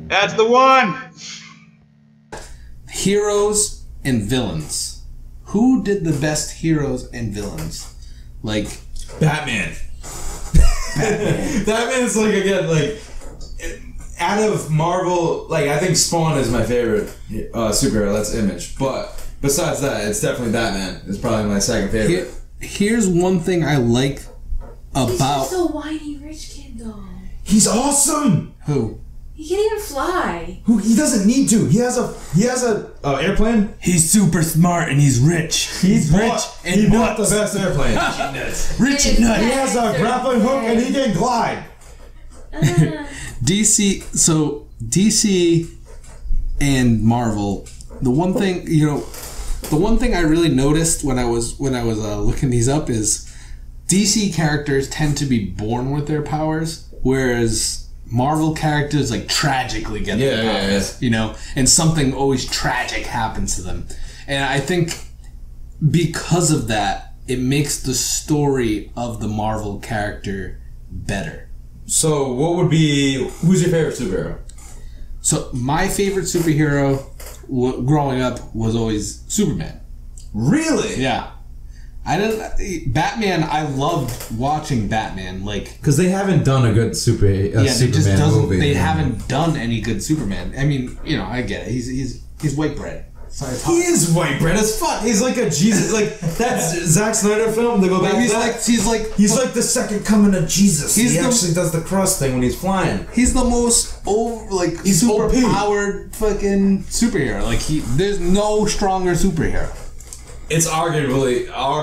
That's the one! Heroes and villains. Who did the best heroes and villains? Like Batman. Batman's like, again, like, out of Marvel, like, I think Spawn is my favorite superhero. That's Image. But besides that, it's definitely Batman. It's probably my second favorite. Here's one thing I like about... He's just a whiny rich kid, though. He's awesome! Who? He can't even fly. Who? He doesn't need to. He has a airplane. He's super smart and he's rich. He's rich and he built the best airplane. Rich and nuts. He has a grappling hook and he can glide. DC and Marvel. The one thing I really noticed when I was looking these up is DC characters tend to be born with their powers, whereas Marvel characters like tragically get their powers, you know, and something always tragic happens to them. And I think because of that, it makes the story of the Marvel character better. So, who's your favorite superhero? So, my favorite superhero growing up was always Superman. Really? Yeah. Batman, I loved watching Batman, like... Because they haven't done a good Superman movie. They haven't done any good Superman. I mean, you know, I get it. He's white bread. He is white bread as fuck. He's like a Jesus. Like, that's Zack Snyder film. They go back to that. He's like the second coming of Jesus. He actually does the cross thing when he's flying. He's the most he's super powered fucking superhero. Like, there's no stronger superhero. It's arguably, I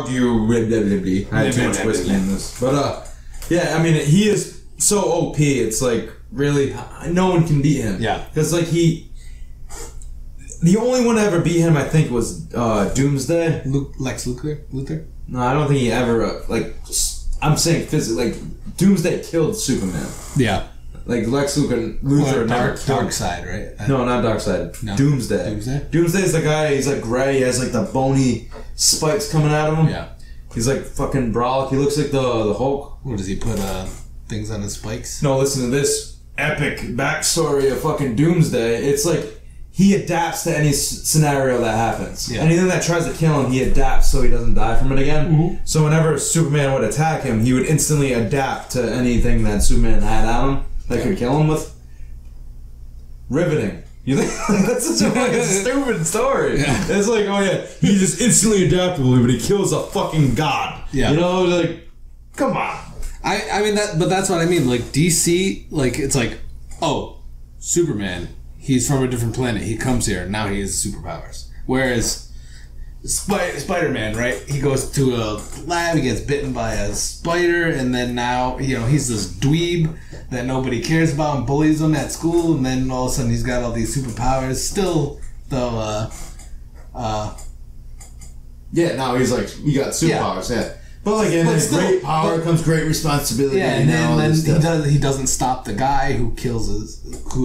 have too much whiskey in this. But, yeah, I mean, he is so OP, it's like, really, no one can beat him. Yeah. Because, like, the only one to ever beat him, I think, was Doomsday. Lex Luthor? No, I don't think he ever, I'm saying physically, like, Doomsday killed Superman. Yeah. Like, Lex Luthor Darkseid, right? No, not Darkseid. No. Doomsday. Doomsday's the guy, he's like gray, he has like the bony spikes coming out of him. Yeah. He's like fucking brolic, he looks like the Hulk. What, does he put things on his spikes? No, listen to this epic backstory of fucking Doomsday. It's like, he adapts to any scenario that happens. Yeah. Anything that tries to kill him, he adapts so he doesn't die from it again. Mm-hmm. So whenever Superman would attack him, he would instantly adapt to anything that Superman had on him that could kill him with. Riveting. You think that's such a fucking stupid story? Yeah. It's like, oh yeah, he's just instantly adaptable, but he kills a fucking god. Yeah. You know, like, come on. I mean but that's what I mean. Like DC, like it's like, oh, Superman, he's from a different planet. He comes here, now he has superpowers. Whereas Spider-Man, right? He goes to a lab, he gets bitten by a spider, and then now, you know, he's this dweeb that nobody cares about and bullies him at school, and then all of a sudden he's got all these superpowers. Still, though, yeah, now he's like, you got superpowers, yeah. But like, in great power comes great responsibility. Yeah, and then he doesn't stop the guy who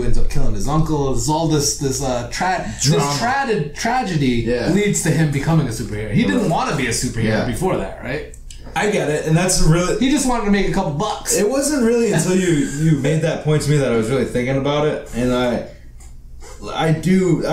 ends up killing his uncle. There's all this tragedy leads to him becoming a superhero. He didn't want to be a superhero before that, right? I get it, and that's really... He just wanted to make a couple bucks. It wasn't really until you made that point to me that I was really thinking about it, and I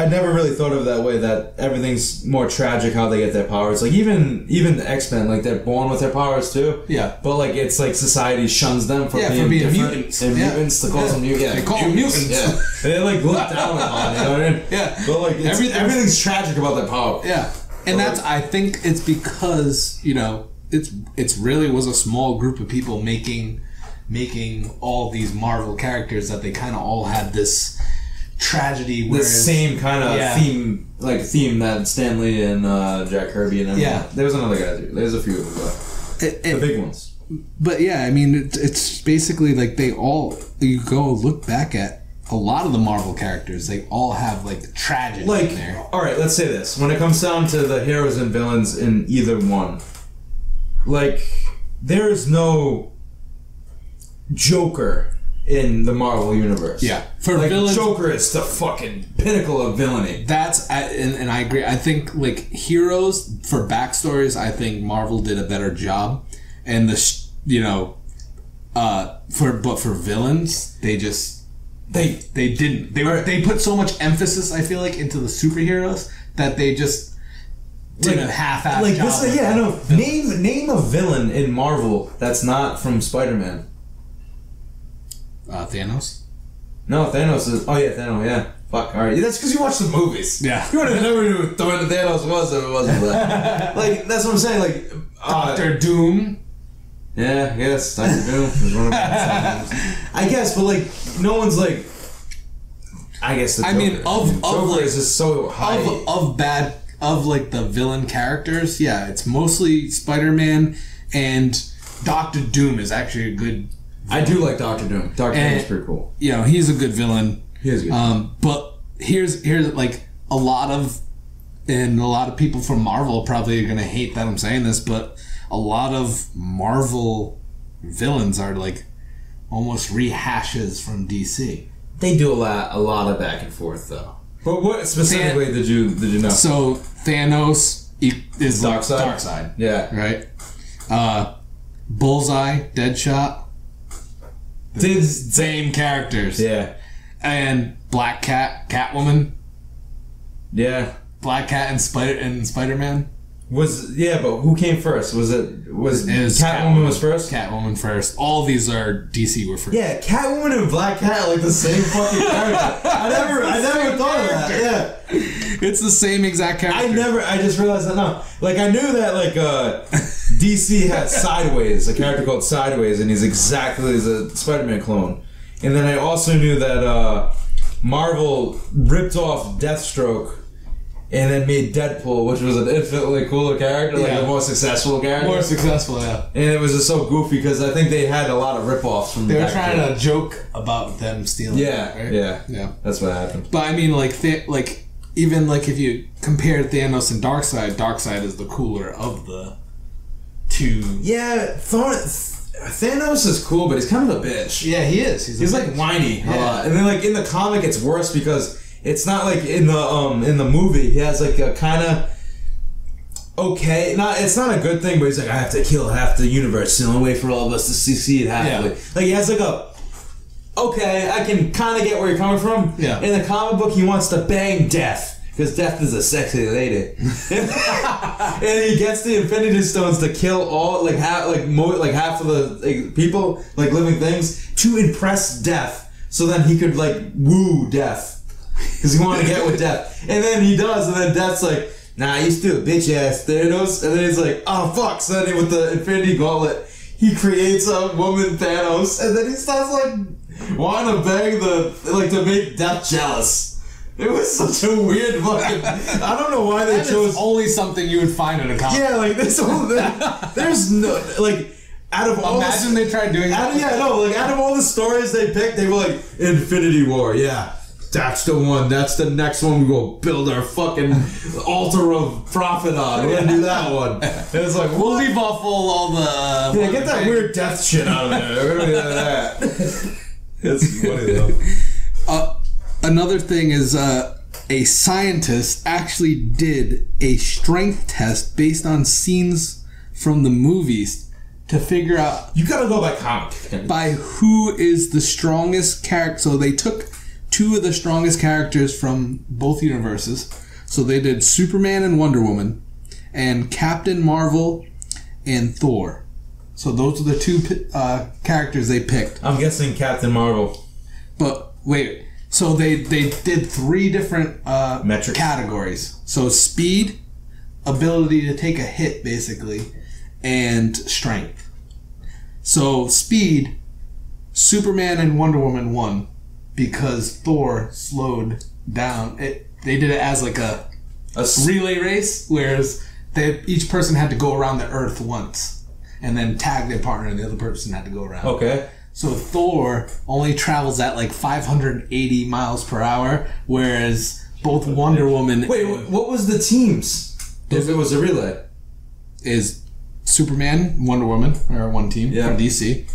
never really thought of it that way, that everything's more tragic how they get their powers. Like, even the X-Men, like, they're born with their powers, too. Yeah. But, like, it's like society shuns them for being mutants. And mutants, they call them mutants. Yeah, they call them mutants. Yeah. They, like, look down on it, you know what I mean? Yeah. But, like, everything's tragic about their power. Yeah. And I think it's because, you know, it's really was a small group of people making all these Marvel characters that they kind of all had this tragedy, the same kind of theme that Stan Lee and Jack Kirby and everything. Yeah, there was another guy too. There's a few of them, the big ones. But yeah, I mean, it's basically like you go look back at a lot of the Marvel characters, they all have like tragedy in there. All right, let's say this: when it comes down to the heroes and villains in either one, like there is no Joker in the Marvel universe. Yeah. For like villains, Joker is the fucking pinnacle of villainy. That's and I agree. I think like heroes for backstories, I think Marvel did a better job, and for villains, they didn't. They put so much emphasis, I feel like, into the superheroes that they just did a half-assed like job. This, yeah, I know. Name a villain in Marvel that's not from Spider-Man. Thanos. No, Thanos is. Oh yeah, Thanos. Yeah. Fuck. All right. That's because you watch the movies. Yeah. You would have never knew what Thanos was if it wasn't for that. Like that's what I'm saying. Like Doctor Doom. Yeah, I guess Doctor Doom is one of my I guess, but like no one's like. I guess the Joker. I mean, of Joker like, is just so high. Of like the villain characters, yeah, it's mostly Spider-Man, and Doctor Doom is actually a good. I do like Doctor Doom. Doctor Doom is pretty cool. You know, he's a good villain. He is good. But here's like a lot of people from Marvel probably are gonna hate that I'm saying this, but a lot of Marvel villains are like almost rehashes from DC. They do a lot of back and forth though. But what specifically did you know? So Thanos is Darkseid. Darkseid. Yeah. Right. Bullseye, Deadshot. Same characters. Yeah. And Black Cat, Catwoman. Yeah. Black Cat and Spider-Man. But who came first? Was Catwoman was first? Catwoman first. All these are DC were first. Yeah, Catwoman and Black Cat are like the same fucking character. I never thought of that. Yeah. It's the same exact character. I just realized that now. Like I knew that like DC had Sideways, a character called Sideways, and he's exactly as a Spider-Man clone. And then I also knew that Marvel ripped off Deathstroke and then made Deadpool, which was an infinitely cooler character, like a more successful character. More successful, yeah. And it was just so goofy because I think they had a lot of rip-offs from They were trying to joke about them stealing. Yeah, right? yeah. That's what happened. But I mean, even if you compare Thanos and Darkseid is the cooler of the two. Yeah, Thanos is cool, but he's kind of a bitch. Yeah, he is. He's like whiny a lot. And then like in the comic, it's worse because it's not like in the movie. He has like a kind of it's not a good thing, but he's like, I have to kill half the universe. It's the only way for all of us to succeed happily. Yeah. Like he has like I can kind of get where you're coming from. Yeah. In the comic book, he wants to bang Death. Because Death is a sexy lady, and he gets the Infinity Stones to kill all half of the people, like living things, to impress Death. So then he could woo Death, because he wanted to get with Death. And then he does, and then Death's like, "Nah, you still bitch ass Thanos." And then he's like, "Oh fuck!" So then with the Infinity Gauntlet, he creates a woman Thanos, and then he starts wanting to bang to make Death jealous. It was such a weird fucking. I don't know why they chose. Only something you would find in a comic. Yeah, there's no out of all. Imagine they tried doing that. Out of all the stories they picked, they were like Infinity War. Yeah, that's the one. That's the next one. We go build our fucking altar of profit on. We're gonna do that one. And it's like we'll leave off all the. Yeah, get that weird death shit out of there. We're gonna do that. It's funny though. Another thing is a scientist actually did a strength test based on scenes from the movies to figure out... You gotta go by comic. By who is the strongest character. So they took two of the strongest characters from both universes. So they did Superman and Wonder Woman, and Captain Marvel and Thor. So those are the two characters they picked. I'm guessing Captain Marvel. But wait... So they did three different metrics categories. So speed, ability to take a hit, basically, and strength. So speed, Superman and Wonder Woman won because Thor slowed down. They did it as a relay race, whereas each person had to go around the Earth once and then tag their partner, and the other person had to go around. Okay. So Thor only travels at 580 miles per hour, whereas both Wonder Woman... Wait, what was the teams? If it was a relay? Is Superman, Wonder Woman, are one team for DC,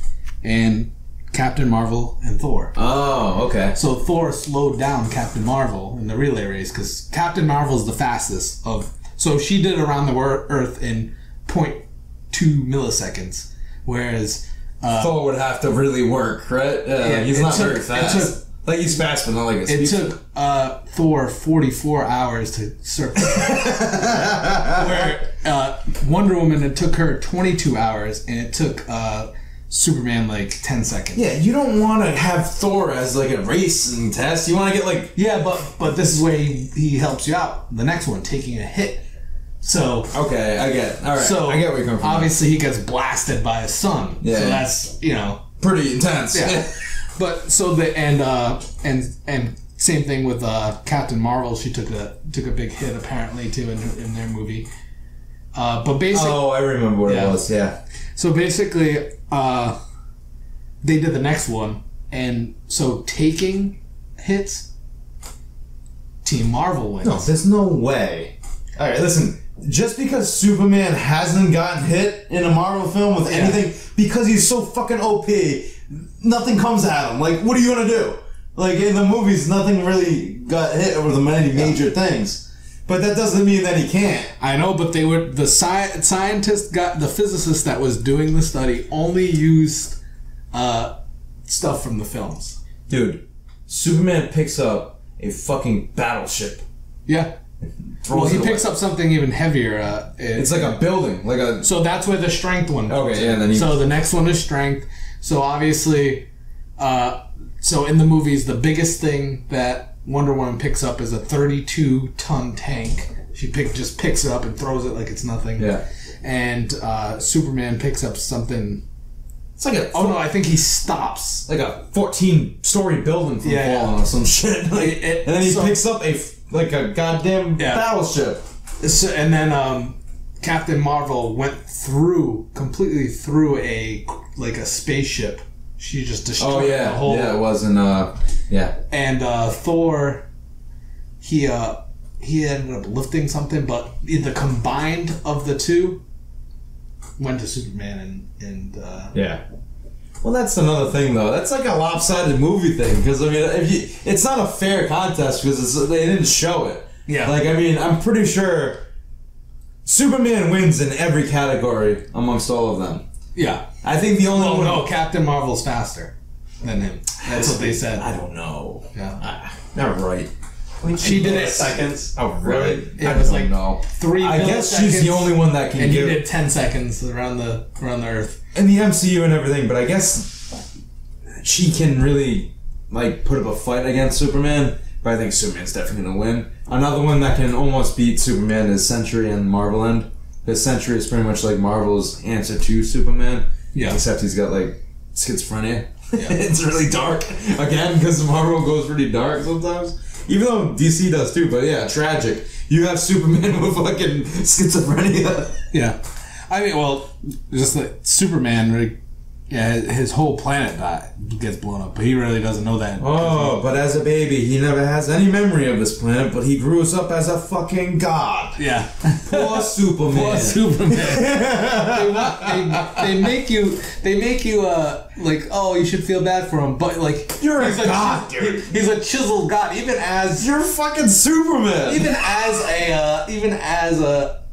and Captain Marvel and Thor. Oh, okay. So Thor slowed down Captain Marvel in the relay race because Captain Marvel's the fastest of. So she did around the Earth in 0.2 milliseconds, whereas Thor would have to really work, right? Yeah, he's not very fast. Like he's fast, but not like a speed. It took Thor 44 hours to circle. Where Wonder Woman, it took her 22 hours, and it took Superman like 10 seconds. Yeah, you don't want to have Thor as like a racing test. You want to get like... Yeah, but this is where he helps you out. The next one, taking a hit. So... Okay, I get it. All right, so I get where you're coming from. Obviously, he gets blasted by his son. Yeah. So that's, pretty intense. Yeah. But so the... And same thing with Captain Marvel. She took a big hit, apparently, too, in their movie. But basically... Oh, I remember what it was, yeah. So basically... they did the next one, and so taking hits, Team Marvel wins. No, there's no way. All right, listen. Just because Superman hasn't gotten hit in a Marvel film with anything, because he's so fucking OP, nothing comes at him. Like, what are you gonna do? Like in the movies, nothing really got hit with many major things. But that doesn't mean that he can't. I know, but they were the scientist the physicist that was doing the study only used stuff from the films. Dude, Superman picks up a fucking battleship. Yeah. Well, he picks up something even heavier. It's like a building, like a. So that's where the strength one comes Okay, yeah. Then So the next one is strength. So obviously, so in the movies, the biggest thing that Wonder Woman picks up is a 32-ton tank. She just picks it up and throws it like it's nothing. Yeah. And Superman picks up something. It's like a. Oh no, I think he stops. Like a 14-story building from falling or some shit. Like, and then he picks up a goddamn battleship. So, and then Captain Marvel went completely through a spaceship. She just destroyed the whole. Yeah, it wasn't. Yeah. And Thor, he ended up lifting something, but the combined of the two went to Superman and yeah. Well, that's another thing, though. That's like a lopsided movie thing, because I mean, it's not a fair contest because they didn't show it. Yeah. Like, I mean, I'm pretty sure Superman wins in every category amongst all of them. Yeah. I think the only one. No, Captain Marvel's faster than him. That's what they said. I don't know. Yeah. Not right. She did it seconds. Oh, really? It was like no. 3 I guess she's the only one that can and do you did 10 seconds around the Earth. in the MCU and everything, but I guess she can really like put up a fight against Superman. But I think Superman's definitely gonna win. Another one that can almost beat Superman is Sentry and Marvel End. Because Sentry is pretty much like Marvel's answer to Superman. Yeah. Except he's got like schizophrenia. Yeah. It's really dark. Again, because Marvel goes pretty dark sometimes. Even though DC does too, but yeah, tragic. You have Superman with fucking schizophrenia. Yeah. I mean, well, just like Superman, like, yeah, his whole planet gets blown up, but he really doesn't know that. Oh, but as a baby, he never has any memory of this planet, but he grows up as a fucking god. Yeah. Poor Superman. Poor Superman. they make you like, oh, you should feel bad for him, but like You're a god, dude. He's a chiseled god, even as You're fucking Superman. even as a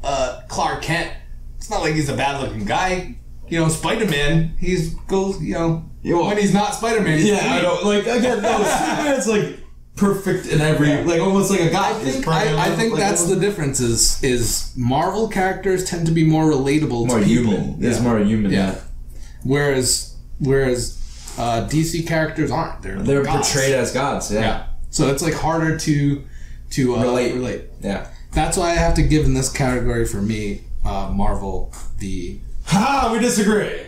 Clark Kent. It's not like he's a bad looking guy. You know, Spider-Man, when he's not Spider-Man, he's I don't like again. No, Superman's like perfect in every like almost like a god. I think like, that's the difference. Is Marvel characters tend to be more relatable more to people. human. It's more human. Yeah. Whereas DC characters aren't. They're gods. portrayed as gods. Yeah. So it's like harder to relate. Yeah. That's why I have to give in this category for me, Marvel the. Ha! We disagree.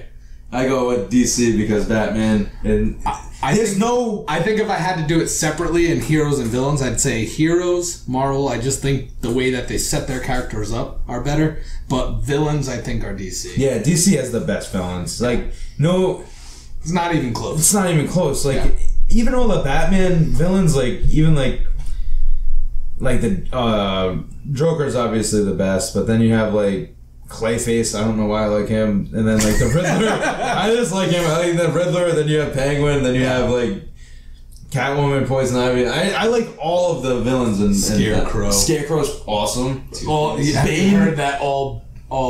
I go with DC because Batman and I think if I had to do it separately in heroes and villains, I'd say heroes, Marvel. I just think the way that they set their characters up are better. But villains, I think, are DC. Yeah, DC has the best villains. Like no, it's not even close. It's not even close. Like even all the Batman villains, like even like the Joker's obviously the best, but then you have like Clayface, I don't know why I like him. And then like the Riddler, I just like him. I like the Riddler. Then you have Penguin. Then you have like Catwoman, Poison Ivy. I like all of the villains and Scarecrow. Scarecrow's awesome. Have you heard that all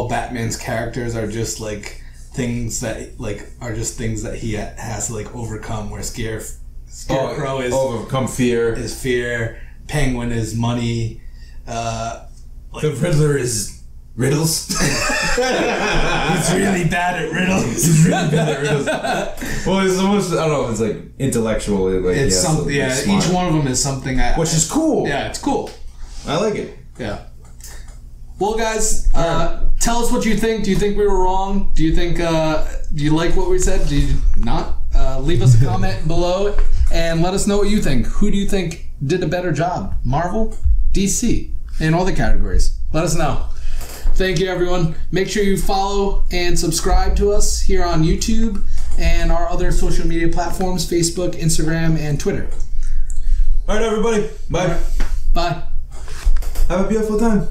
Batman's characters are just like things that he has to like overcome? Where Scarecrow is overcome fear. Is fear. Penguin is money. The Riddler is riddles. He's really bad at riddles. He's really bad at riddles. Well, it's almost, I don't know, it's like intellectually. Like, it's something, each one of them is something which is cool. Yeah, it's cool. I like it. Yeah. Well, guys, tell us what you think. Do you think we were wrong? Do you think, do you like what we said? Do you not? Leave us a comment below and let us know what you think. Who do you think did a better job? Marvel? DC? In all the categories. Let us know. Thank you, everyone. Make sure you follow and subscribe to us here on YouTube and our other social media platforms, Facebook, Instagram, and Twitter. All right, everybody. Bye. Bye. Have a beautiful time.